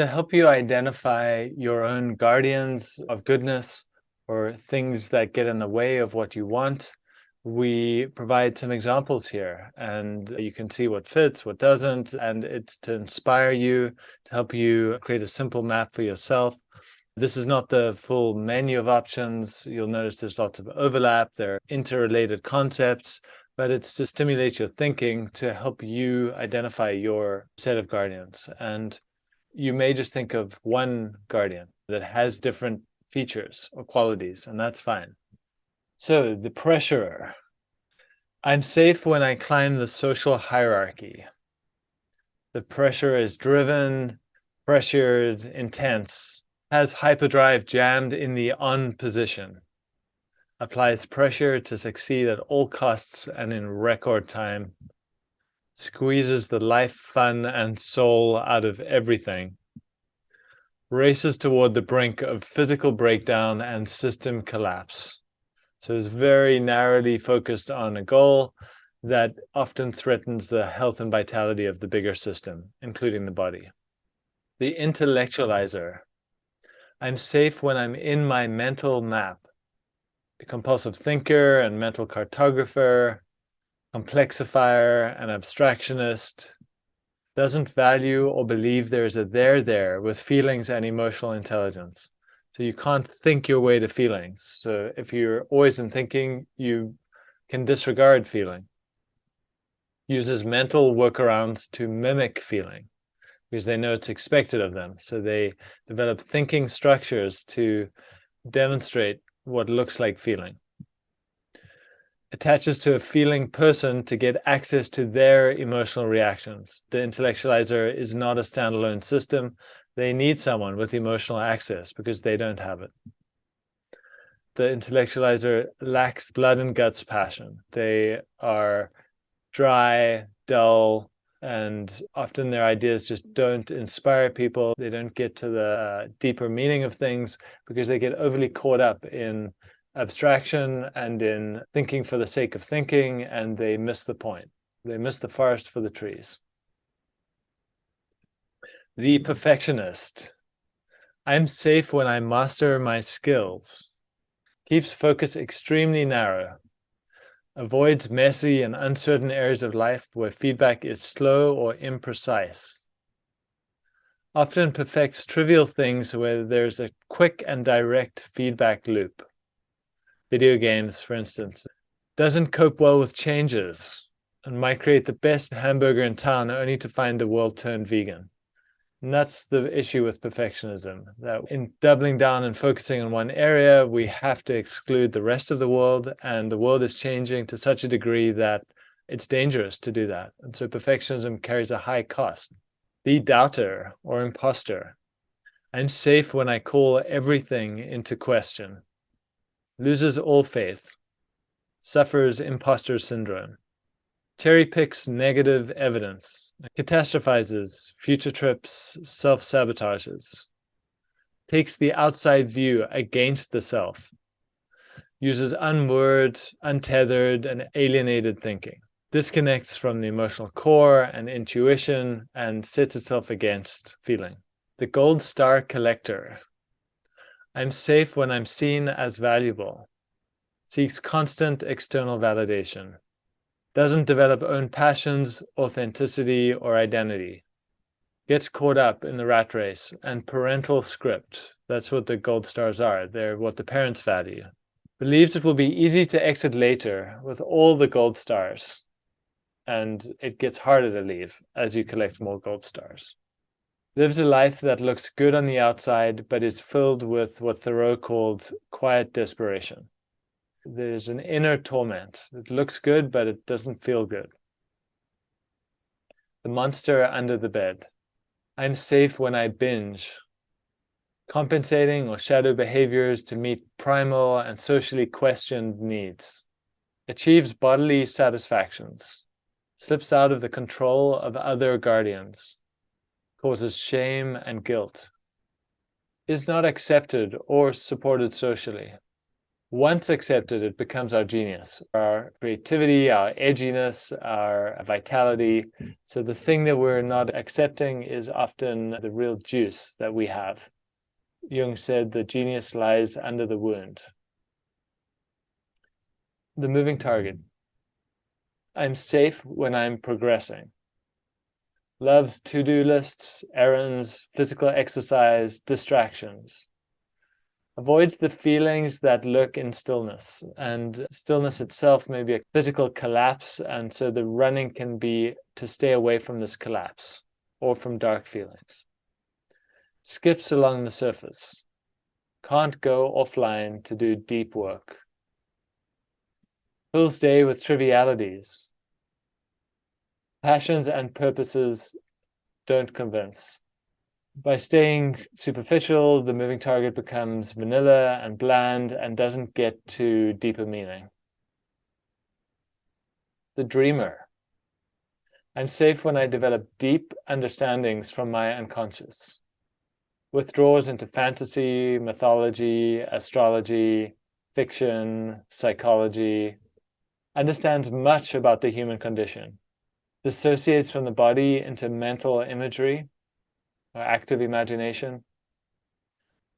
to help you identify your own guardians of goodness or things that get in the way of what you want. We provide some examples here, and you can see what fits, what doesn't, and it's to inspire you, to help you create a simple map for yourself. This is not the full menu of options. You'll notice there's lots of overlap. There are interrelated concepts, but it's to stimulate your thinking to help you identify your set of guardians. And you may just think of one guardian that has different features or qualities, and that's fine. So the pressurer. I'm safe when I climb the social hierarchy. The pressure is driven, pressured, intense, has hyperdrive jammed in the on position, applies pressure to succeed at all costs and in record time, squeezes the life, fun, and soul out of everything, races toward the brink of physical breakdown and system collapse. So it's very narrowly focused on a goal that often threatens the health and vitality of the bigger system, including the body. The intellectualizer. I'm safe when I'm in my mental map. A compulsive thinker and mental cartographer, complexifier and abstractionist, doesn't value or believe there's a there with feelings and emotional intelligence. So you can't think your way to feelings. So if you're always in thinking, you can disregard feeling. Uses mental workarounds to mimic feeling because they know it's expected of them. So they develop thinking structures to demonstrate what looks like feeling. Attaches to a feeling person to get access to their emotional reactions. The intellectualizer is not a standalone system. They need someone with emotional access because they don't have it. The intellectualizer lacks blood and guts passion. They are dry, dull, and often their ideas just don't inspire people. They don't get to the deeper meaning of things because they get overly caught up in abstraction and in thinking for the sake of thinking, and they miss the point. They miss the forest for the trees. The perfectionist. I'm safe when I master my skills. Keeps focus extremely narrow. Avoids messy and uncertain areas of life where feedback is slow or imprecise. Often perfects trivial things where there's a quick and direct feedback loop. Video games, for instance. Doesn't cope well with changes and might create the best hamburger in town only to find the world turned vegan. And that's the issue with perfectionism, that in doubling down and focusing on one area, we have to exclude the rest of the world, and the world is changing to such a degree that it's dangerous to do that. And so perfectionism carries a high cost. The doubter or imposter. I'm safe when I call everything into question. Loses all faith. Suffers imposter syndrome. Cherry picks negative evidence, catastrophizes, future trips, self-sabotages, takes the outside view against the self, uses unmoored, untethered, and alienated thinking, disconnects from the emotional core and intuition, and sets itself against feeling. The gold star collector. I'm safe when I'm seen as valuable, seeks constant external validation. Doesn't develop own passions, authenticity, or identity. Gets caught up in the rat race and parental script. That's what the gold stars are. They're what the parents value. Believes it will be easy to exit later with all the gold stars. And it gets harder to leave as you collect more gold stars. Lives a life that looks good on the outside, but is filled with what Thoreau called quiet desperation. There's an inner torment. It looks good, but it doesn't feel good. The monster under the bed. I'm safe when I binge. Compensating or shadow behaviors to meet primal and socially questioned needs. Achieves bodily satisfactions. Slips out of the control of other guardians. Causes shame and guilt. Is not accepted or supported socially. Once accepted, it becomes our genius, our creativity, our edginess, our vitality. So the thing that we're not accepting is often the real juice that we have. Jung said the genius lies under the wound. The moving target. I'm safe when I'm progressing. Loves to-do lists, errands, physical exercise, distractions. Avoids the feelings that lurk in stillness, and stillness itself may be a physical collapse, and so the running can be to stay away from this collapse or from dark feelings. Skips along the surface. Can't go offline to do deep work. Fills day with trivialities. Passions and purposes don't convince. By staying superficial, the moving target becomes vanilla and bland and doesn't get to deeper meaning. The dreamer. I'm safe when I develop deep understandings from my unconscious. Withdraws into fantasy, mythology, astrology, fiction, psychology. Understands much about the human condition. Dissociates from the body into mental imagery or active imagination.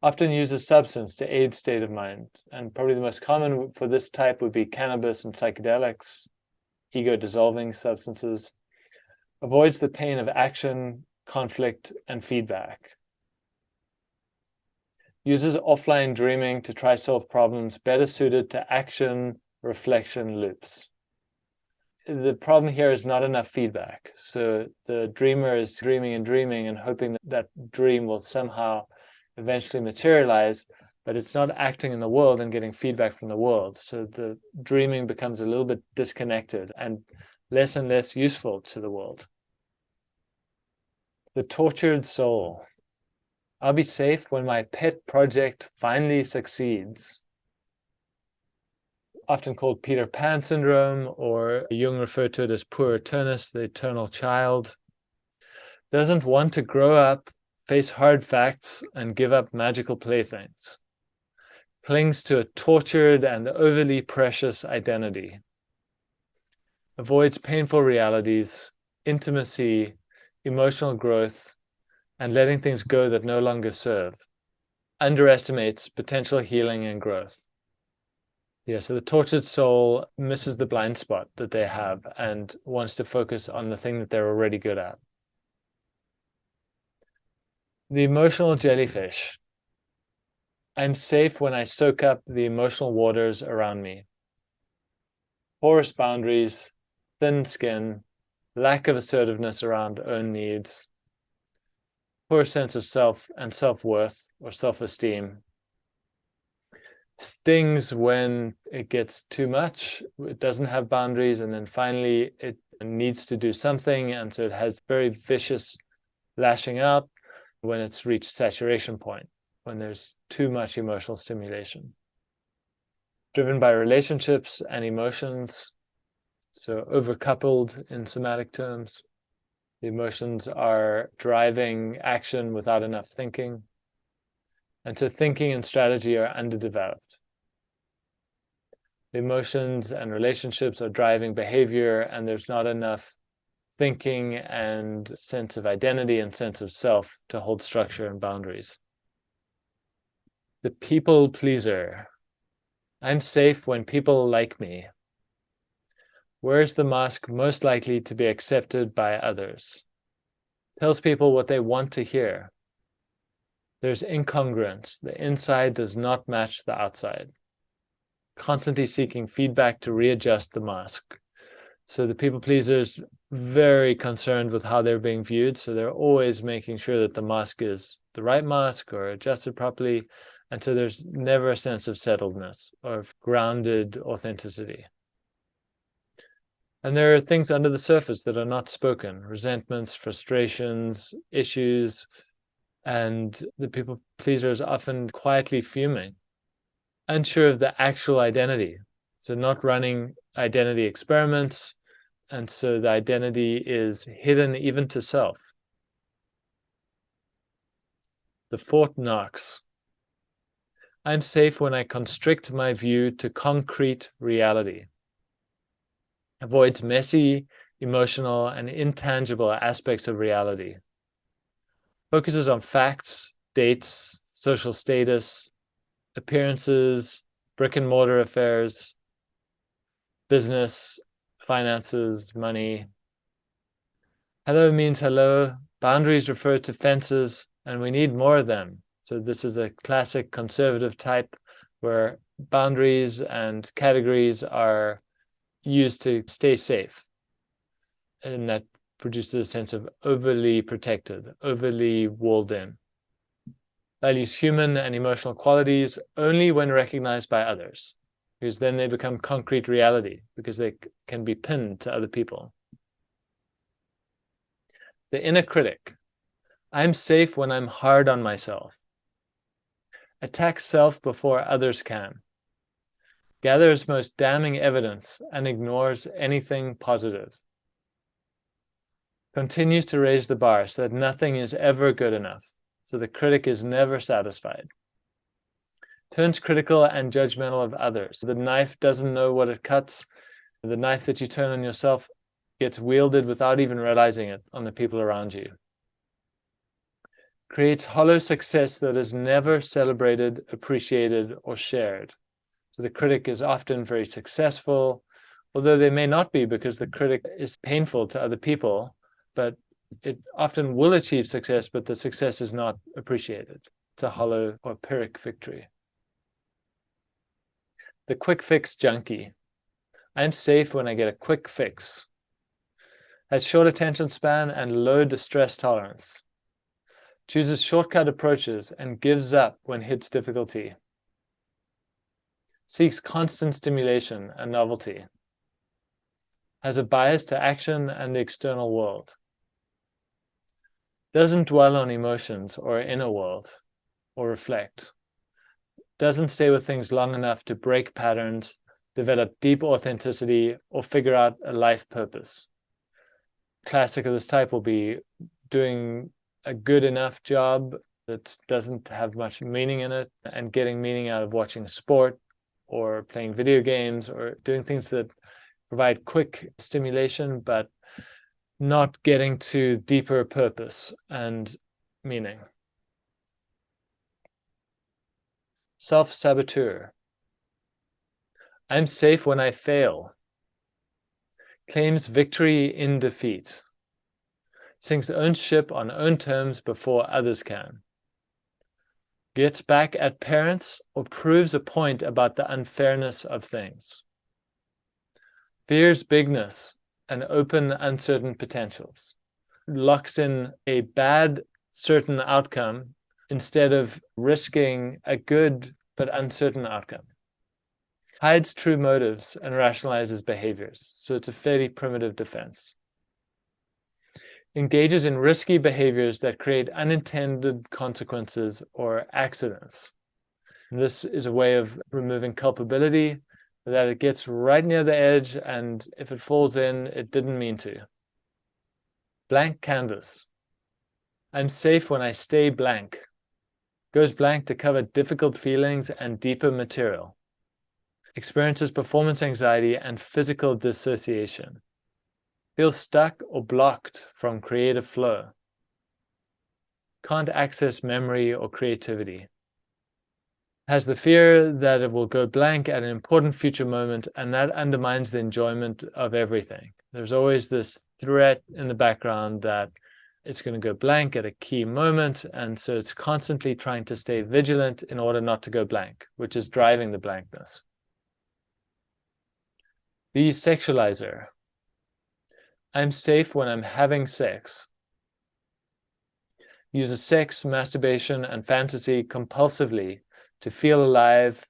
Often uses substance to aid state of mind, and probably the most common for this type would be cannabis and psychedelics, ego-dissolving substances. Avoids the pain of action, conflict, and feedback. Uses offline dreaming to try solve problems better suited to action, reflection loops. The problem here is not enough feedback. So the dreamer is dreaming and dreaming and hoping that that dream will somehow eventually materialize, but it's not acting in the world and getting feedback from the world. So the dreaming becomes a little bit disconnected and less useful to the world. The tortured soul. I'll be safe when my pet project finally succeeds. Often called Peter Pan syndrome, or Jung referred to it as poor eternus, the eternal child. Doesn't want to grow up, face hard facts, and give up magical playthings. Clings to a tortured and overly precious identity. Avoids painful realities, intimacy, emotional growth, and letting things go that no longer serve. Underestimates potential healing and growth. Yeah, so the tortured soul misses the blind spot that they have and wants to focus on the thing that they're already good at. The emotional jellyfish. I'm safe when I soak up the emotional waters around me. Porous boundaries, thin skin, lack of assertiveness around own needs, poor sense of self and self-worth or self-esteem. Stings when it gets too much, it doesn't have boundaries, and then finally it needs to do something, and so it has very vicious lashing out when it's reached saturation point, when there's too much emotional stimulation. Driven by relationships and emotions, so overcoupled in somatic terms. The emotions are driving action without enough thinking. And so thinking and strategy are underdeveloped. The emotions and relationships are driving behavior, and there's not enough thinking and sense of identity and sense of self to hold structure and boundaries. The people pleaser. I'm safe when people like me. Wears the mask most likely to be accepted by others. Tells people what they want to hear. There's incongruence. The inside does not match the outside. Constantly seeking feedback to readjust the mask. So the people pleasers very concerned with how they're being viewed. So they're always making sure that the mask is the right mask or adjusted properly. And so there's never a sense of settledness or of grounded authenticity. And there are things under the surface that are not spoken. Resentments, frustrations, issues. And the people pleaser is often quietly fuming, unsure of the actual identity. So not running identity experiments. And so the identity is hidden even to self. The fourth Knox. I'm safe when I constrict my view to concrete reality. Avoids messy, emotional, and intangible aspects of reality. Focuses on facts, dates, social status, appearances, brick and mortar affairs, business, finances, money. Hello means hello. Boundaries refer to fences, and we need more of them. So this is a classic conservative type where boundaries and categories are used to stay safe. And that produces a sense of overly protected, overly walled in. Values human and emotional qualities only when recognized by others, because then they become concrete reality, because they can be pinned to other people. The inner critic. I'm safe when I'm hard on myself. Attacks self before others can. Gathers most damning evidence and ignores anything positive. Continues to raise the bar so that nothing is ever good enough. So the critic is never satisfied. Turns critical and judgmental of others. The knife doesn't know what it cuts. The knife that you turn on yourself gets wielded without even realizing it on the people around you. Creates hollow success that is never celebrated, appreciated, or shared. So the critic is often very successful, although they may not be, because the critic is painful to other people, but it often will achieve success, but the success is not appreciated. It's a hollow or pyrrhic victory. The quick fix junkie. I'm safe when I get a quick fix. Has short attention span and low distress tolerance. Chooses shortcut approaches and gives up when hits difficulty. Seeks constant stimulation and novelty. Has a bias to action and the external world. Doesn't dwell on emotions or inner world or reflect. Doesn't stay with things long enough to break patterns, develop deep authenticity, or figure out a life purpose. Classic of this type will be doing a good enough job that doesn't have much meaning in it, and getting meaning out of watching sport or playing video games or doing things that provide quick stimulation, but not getting to deeper purpose and meaning. Self-Saboteur. I'm safe when I fail. Claims victory in defeat. Sinks own ship on own terms before others can. Gets back at parents or proves a point about the unfairness of things. Fears bigness and open uncertain potentials. Locks in a bad certain outcome instead of risking a good but uncertain outcome. Hides true motives and rationalizes behaviors. So it's a fairly primitive defense. Engages in risky behaviors that create unintended consequences or accidents. And this is a way of removing culpability, that it gets right near the edge, and if it falls in, it didn't mean to. Blank canvas. I'm safe when I stay blank. Goes blank to cover difficult feelings and deeper material. Experiences performance anxiety and physical dissociation. Feels stuck or blocked from creative flow. Can't access memory or creativity. Has the fear that it will go blank at an important future moment, and that undermines the enjoyment of everything. There's always this threat in the background that it's going to go blank at a key moment, and so it's constantly trying to stay vigilant in order not to go blank, which is driving the blankness. The Sexualizer. I'm safe when I'm having sex. Uses sex, masturbation, and fantasy compulsively to feel alive,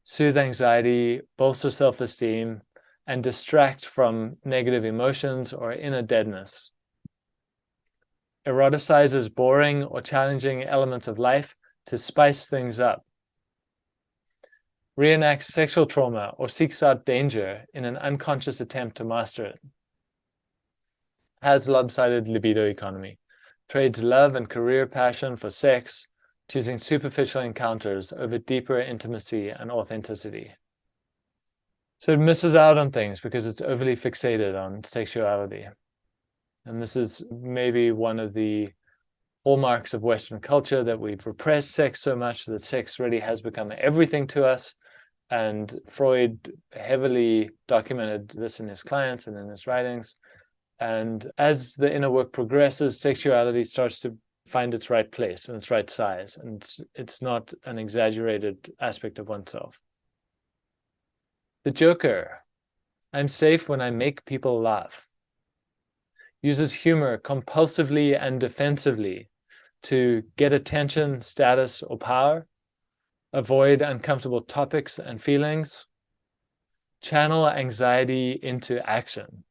soothe anxiety, bolster self-esteem, and distract from negative emotions or inner deadness. Eroticizes boring or challenging elements of life to spice things up. Reenacts sexual trauma or seeks out danger in an unconscious attempt to master it. Has lopsided libido economy. Trades love and career passion for sex, choosing superficial encounters over deeper intimacy and authenticity. So it misses out on things because it's overly fixated on sexuality. And this is maybe one of the hallmarks of Western culture, that we've repressed sex so much that sex really has become everything to us. And Freud heavily documented this in his clients and in his writings. And as the inner work progresses, sexuality starts to find its right place and its right size. And it's not an exaggerated aspect of oneself. The Joker. I'm safe when I make people laugh. Uses humor compulsively and defensively to get attention, status, or power, avoid uncomfortable topics and feelings, channel anxiety into action,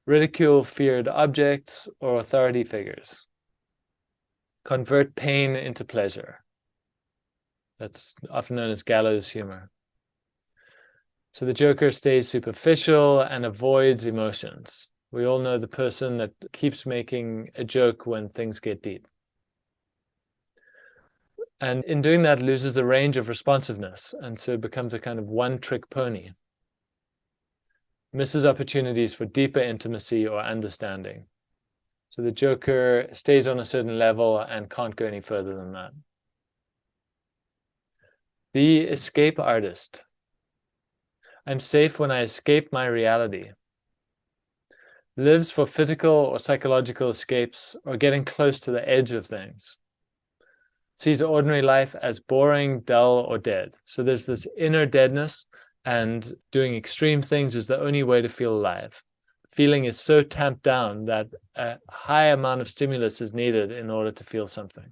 ridicule feared objects or authority figures, convert pain into pleasure. That's often known as gallows humor. So the Joker stays superficial and avoids emotions. We all know the person that keeps making a joke when things get deep. And in doing that, loses the range of responsiveness, and so becomes a kind of one-trick pony. Misses opportunities for deeper intimacy or understanding. So the Joker stays on a certain level and can't go any further than that. The escape artist. I'm safe when I escape my reality. Lives for physical or psychological escapes or getting close to the edge of things. Sees ordinary life as boring, dull, or dead. So there's this inner deadness, and doing extreme things is the only way to feel alive. Feeling is so tamped down that a high amount of stimulus is needed in order to feel something.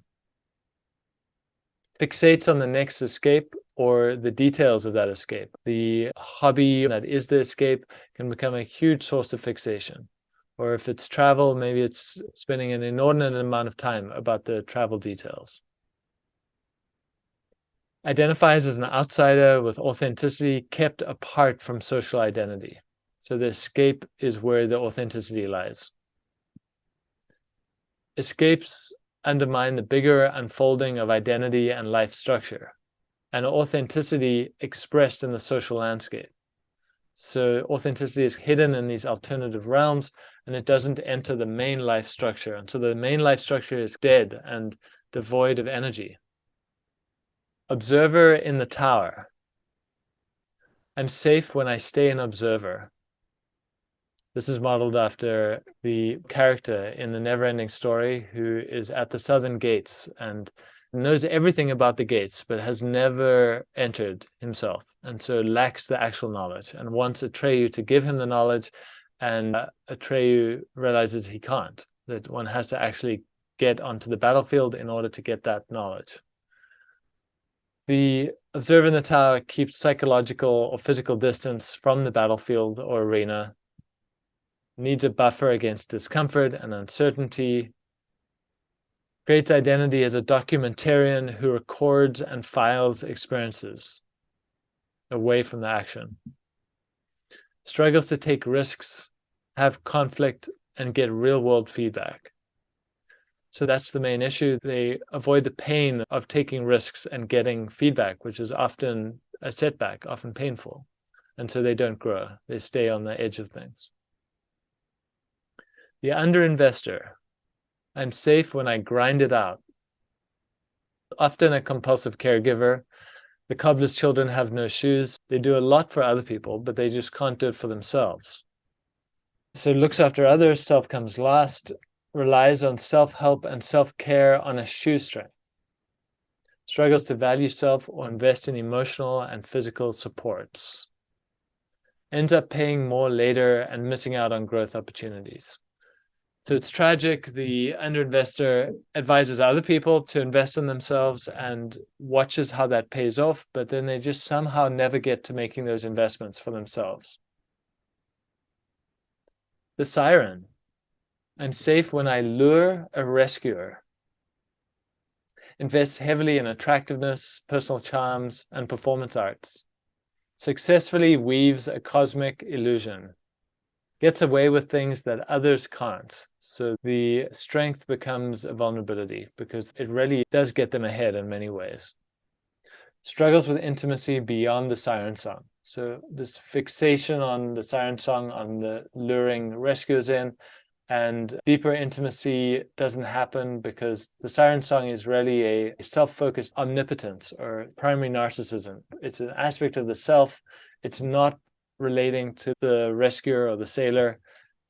Fixates on the next escape or the details of that escape. The hobby that is the escape can become a huge source of fixation. Or if it's travel, maybe it's spending an inordinate amount of time about the travel details. Identifies as an outsider with authenticity kept apart from social identity. So the escape is where the authenticity lies. Escapes undermine the bigger unfolding of identity and life structure, and authenticity expressed in the social landscape. So authenticity is hidden in these alternative realms, and it doesn't enter the main life structure. And so the main life structure is dead and devoid of energy. Observer in the tower. I'm safe when I stay an observer. This is modeled after the character in the Neverending Story who is at the southern gates and knows everything about the gates, but has never entered himself, and so lacks the actual knowledge and wants Atreyu to give him the knowledge, and Atreyu realizes he can't, that one has to actually get onto the battlefield in order to get that knowledge. The observer in the tower keeps psychological or physical distance from the battlefield or arena, needs a buffer against discomfort and uncertainty, creates identity as a documentarian who records and files experiences away from the action, struggles to take risks, have conflict, and get real-world feedback. So that's the main issue. They avoid the pain of taking risks and getting feedback, which is often a setback, often painful. And so they don't grow. They stay on the edge of things. The underinvestor. I'm safe when I grind it out. Often a compulsive caregiver. The cobbler's children have no shoes. They do a lot for other people, but they just can't do it for themselves. So looks after others, self comes last, relies on self-help and self-care on a shoestring. Struggles to value self or invest in emotional and physical supports. Ends up paying more later and missing out on growth opportunities. So it's tragic. The underinvestor advises other people to invest in themselves and watches how that pays off, but then they just somehow never get to making those investments for themselves. The Siren. I'm safe when I lure a rescuer. Invests heavily in attractiveness, personal charms, and performance arts. Successfully weaves a cosmic illusion. Gets away with things that others can't. So the strength becomes a vulnerability because it really does get them ahead in many ways. Struggles with intimacy beyond the siren song. So this fixation on the siren song, on the luring rescuers in, and deeper intimacy doesn't happen because the siren song is really a self-focused omnipotence or primary narcissism. It's an aspect of the self. It's not relating to the rescuer or the sailor,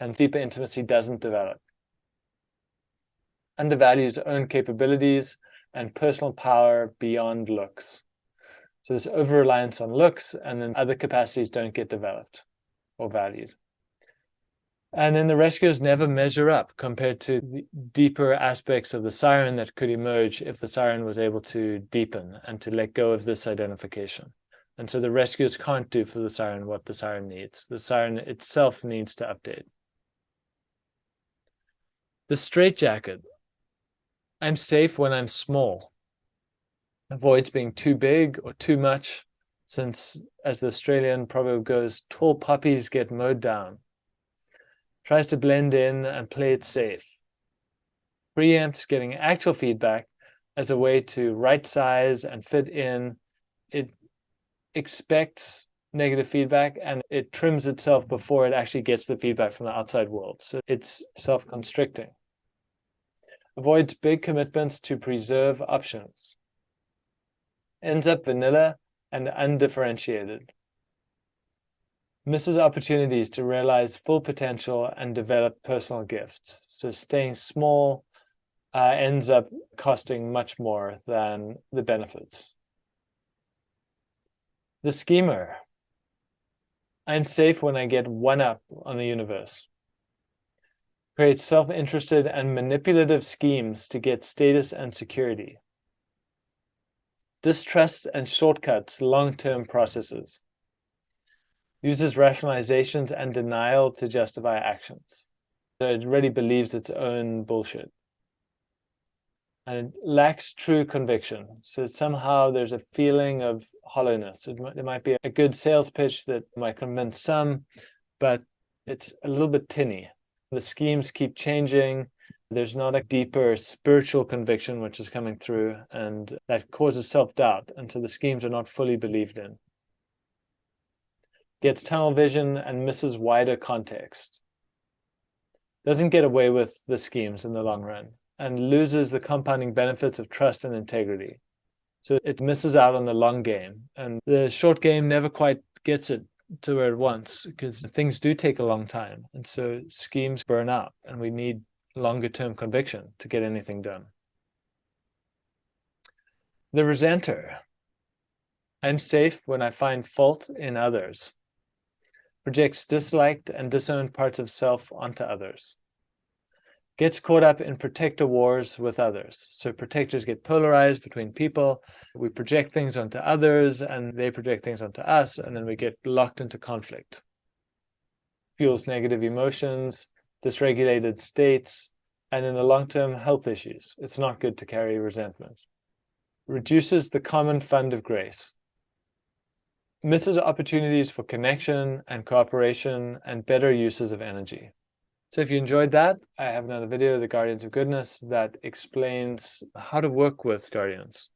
and deeper intimacy doesn't develop. Undervalues own capabilities and personal power beyond looks. So this over-reliance on looks, and then other capacities don't get developed or valued. And then the rescuers never measure up compared to the deeper aspects of the siren that could emerge if the siren was able to deepen and to let go of this identification. And so the rescuers can't do for the siren what the siren needs. The siren itself needs to update. The straitjacket. I'm safe when I'm small. Avoids being too big or too much, since, as the Australian proverb goes, tall poppies get mowed down. Tries to blend in and play it safe. Preempts getting actual feedback as a way to right size and fit in. It expects negative feedback and it trims itself before it actually gets the feedback from the outside world. So it's self-constricting. Avoids big commitments to preserve options. Ends up vanilla and undifferentiated. Misses opportunities to realize full potential and develop personal gifts. So staying small ends up costing much more than the benefits. The schemer. I'm safe when I get one up on the universe. Creates self-interested and manipulative schemes to get status and security. Distrusts and shortcuts long-term processes. Uses rationalizations and denial to justify actions. So it really believes its own bullshit. And it lacks true conviction. So somehow there's a feeling of hollowness. There might be a good sales pitch that might convince some, but it's a little bit tinny. The schemes keep changing. There's not a deeper spiritual conviction which is coming through, and that causes self-doubt. And so the schemes are not fully believed in. Gets tunnel vision and misses wider context. Doesn't get away with the schemes in the long run, and loses the compounding benefits of trust and integrity. So it misses out on the long game, and the short game never quite gets it to where it wants, because things do take a long time, and so schemes burn out, and we need longer term conviction to get anything done. The resenter. I'm safe when I find fault in others. Projects disliked and disowned parts of self onto others. Gets caught up in protector wars with others. So protectors get polarized between people. We project things onto others and they project things onto us, and then we get locked into conflict. Fuels negative emotions, dysregulated states, and in the long term, health issues. It's not good to carry resentment. Reduces the common fund of grace. Misses opportunities for connection and cooperation and better uses of energy. So if you enjoyed that, I have another video, The Guardians of Goodness, that explains how to work with guardians.